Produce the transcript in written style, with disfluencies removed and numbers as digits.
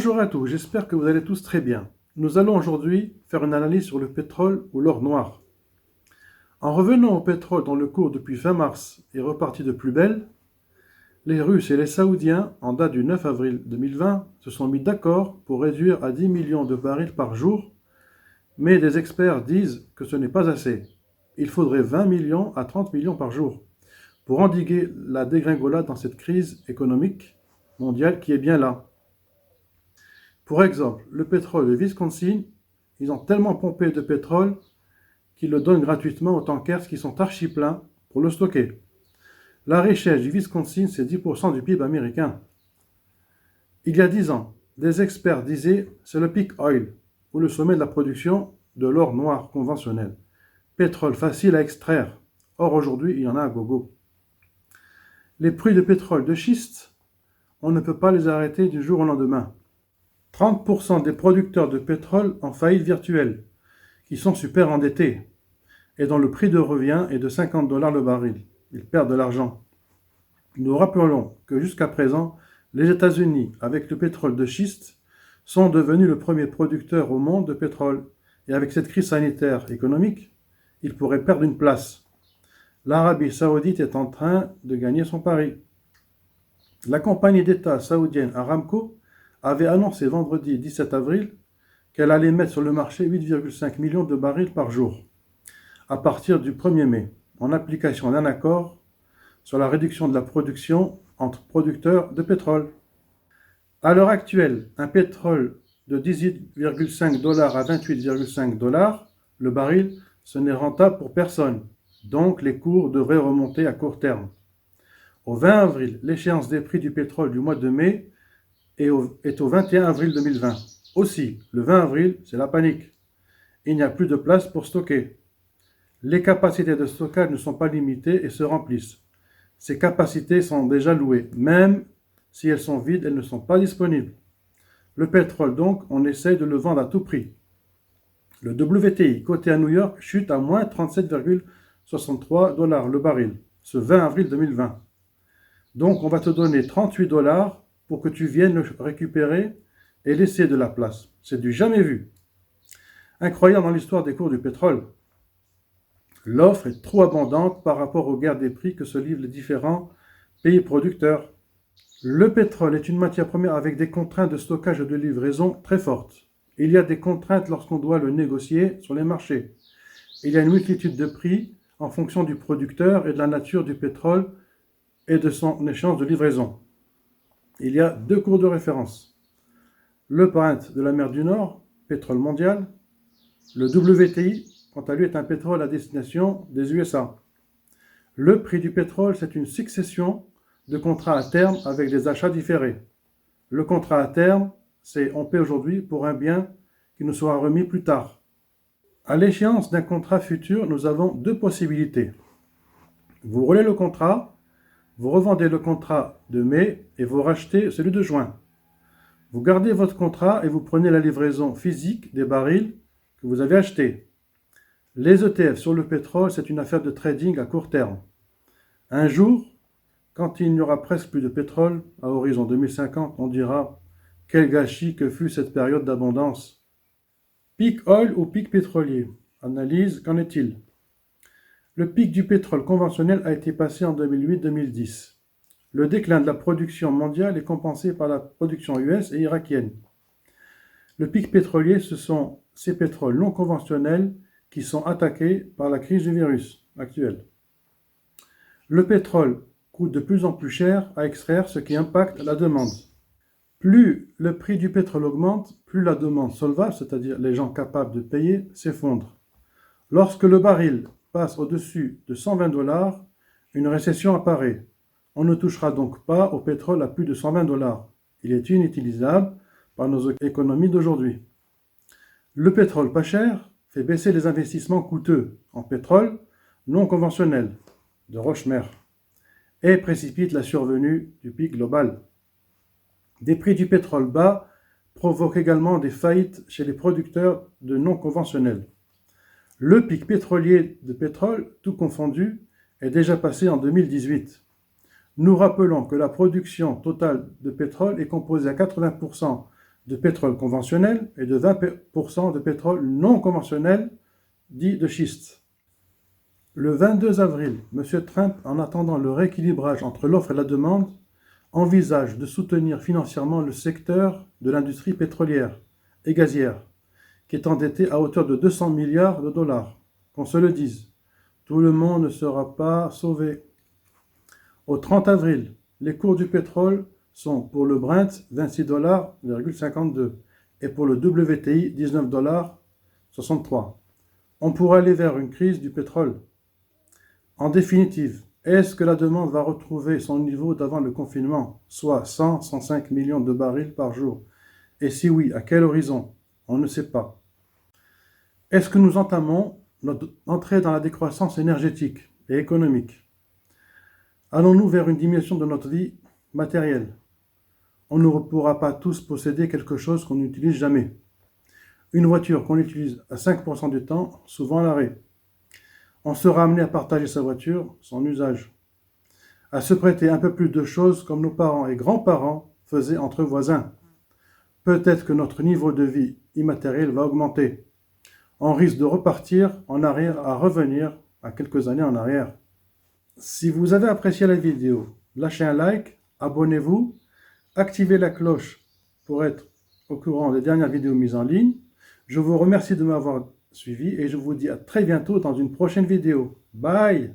Bonjour à tous, j'espère que vous allez tous très bien. Nous allons aujourd'hui faire une analyse sur le pétrole ou l'or noir. En revenant au pétrole dont le cours depuis fin mars est reparti de plus belle, les Russes et les Saoudiens, en date du 9 avril 2020, se sont mis d'accord pour réduire à 10 millions de barils par jour, mais des experts disent que ce n'est pas assez. Il faudrait 20 millions à 30 millions par jour pour endiguer la dégringolade dans cette crise économique mondiale qui est bien là. Pour exemple, le pétrole de Wisconsin, ils ont tellement pompé de pétrole qu'ils le donnent gratuitement aux tankers qui sont archi pleins pour le stocker. La richesse du Wisconsin, c'est 10% du PIB américain. Il y a 10 ans, des experts disaient c'est le peak oil, ou le sommet de la production de l'or noir conventionnel. Pétrole facile à extraire. Or aujourd'hui, il y en a à gogo. Les prix de pétrole de schiste, on ne peut pas les arrêter du jour au lendemain. 30% des producteurs de pétrole en faillite virtuelle, qui sont super endettés, et dont le prix de revient est de 50 $ le baril. Ils perdent de l'argent. Nous rappelons que jusqu'à présent, les États-Unis, avec le pétrole de schiste, sont devenus le premier producteur au monde de pétrole. Et avec cette crise sanitaire économique, ils pourraient perdre une place. L'Arabie saoudite est en train de gagner son pari. La compagnie d'État saoudienne Aramco avait annoncé vendredi 17 avril qu'elle allait mettre sur le marché 8,5 millions de barils par jour, à partir du 1er mai, en application d'un accord sur la réduction de la production entre producteurs de pétrole. À l'heure actuelle, un pétrole de 18,5 $ à 28,5 $ le baril, ce n'est rentable pour personne, donc les cours devraient remonter à court terme. Au 20 avril, l'échéance des prix du pétrole du mois de mai est au 21 avril 2020. Aussi, le 20 avril, c'est la panique. Il n'y a plus de place pour stocker. Les capacités de stockage ne sont pas limitées et se remplissent. Ces capacités sont déjà louées. Même si elles sont vides, elles ne sont pas disponibles. Le pétrole, donc, on essaye de le vendre à tout prix. Le WTI, coté à New York, chute à moins 37,63 $ le baril, ce 20 avril 2020. Donc, on va te donner 38 $ pour que tu viennes le récupérer et laisser de la place. C'est du jamais vu. Incroyable dans l'histoire des cours du pétrole. L'offre est trop abondante par rapport aux guerres des prix que se livrent les différents pays producteurs. Le pétrole est une matière première avec des contraintes de stockage et de livraison très fortes. Il y a des contraintes lorsqu'on doit le négocier sur les marchés. Il y a une multitude de prix en fonction du producteur et de la nature du pétrole et de son échéance de livraison. Il y a deux cours de référence. Le Brent de la mer du Nord, pétrole mondial. Le WTI, quant à lui, est un pétrole à destination des USA. Le prix du pétrole, c'est une succession de contrats à terme avec des achats différés. Le contrat à terme, c'est on paie aujourd'hui pour un bien qui nous sera remis plus tard. À l'échéance d'un contrat futur, nous avons deux possibilités. Vous roulez le contrat, vous revendez le contrat de mai et vous rachetez celui de juin. Vous gardez votre contrat et vous prenez la livraison physique des barils que vous avez achetés. Les ETF sur le pétrole, c'est une affaire de trading à court terme. Un jour, quand il n'y aura presque plus de pétrole, à horizon 2050, on dira « Quel gâchis que fut cette période d'abondance !» Pic oil ou pic pétrolier? Analyse, qu'en est-il? Le pic du pétrole conventionnel a été passé en 2008-2010. Le déclin de la production mondiale est compensé par la production US et irakienne. Le pic pétrolier, ce sont ces pétroles non conventionnels qui sont attaqués par la crise du virus actuelle. Le pétrole coûte de plus en plus cher à extraire, ce qui impacte la demande. Plus le prix du pétrole augmente, plus la demande solvable, c'est-à-dire les gens capables de payer, s'effondre. Lorsque le baril passe au-dessus de 120 $, une récession apparaît. On ne touchera donc pas au pétrole à plus de 120 $. Il est inutilisable par nos économies d'aujourd'hui. Le pétrole pas cher fait baisser les investissements coûteux en pétrole non conventionnel de roche-mère et précipite la survenue du pic global. Des prix du pétrole bas provoquent également des faillites chez les producteurs de non conventionnels. Le pic pétrolier de pétrole, tout confondu, est déjà passé en 2018. Nous rappelons que la production totale de pétrole est composée à 80% de pétrole conventionnel et de 20% de pétrole non conventionnel, dit de schiste. Le 22 avril, M. Trump, en attendant le rééquilibrage entre l'offre et la demande, envisage de soutenir financièrement le secteur de l'industrie pétrolière et gazière, qui est endetté à hauteur de 200 milliards de dollars. Qu'on se le dise, tout le monde ne sera pas sauvé. Au 30 avril, les cours du pétrole sont pour le Brent 26,52$ et pour le WTI 19,63$. On pourrait aller vers une crise du pétrole. En définitive, est-ce que la demande va retrouver son niveau d'avant le confinement, soit 100-105 millions de barils par jour? Et si oui, à quel horizon? On ne sait pas. Est-ce que nous entamons notre entrée dans la décroissance énergétique et économique? Allons-nous vers une diminution de notre vie matérielle? On ne pourra pas tous posséder quelque chose qu'on n'utilise jamais. Une voiture qu'on utilise à 5% du temps, souvent à l'arrêt. On sera amené à partager sa voiture, son usage. À se prêter un peu plus de choses comme nos parents et grands-parents faisaient entre voisins. Peut-être que notre niveau de vie immatériel va augmenter. On risque de repartir en arrière, à revenir à quelques années en arrière. Si vous avez apprécié la vidéo, lâchez un like, abonnez-vous, activez la cloche pour être au courant des dernières vidéos mises en ligne. Je vous remercie de m'avoir suivi et je vous dis à très bientôt dans une prochaine vidéo. Bye!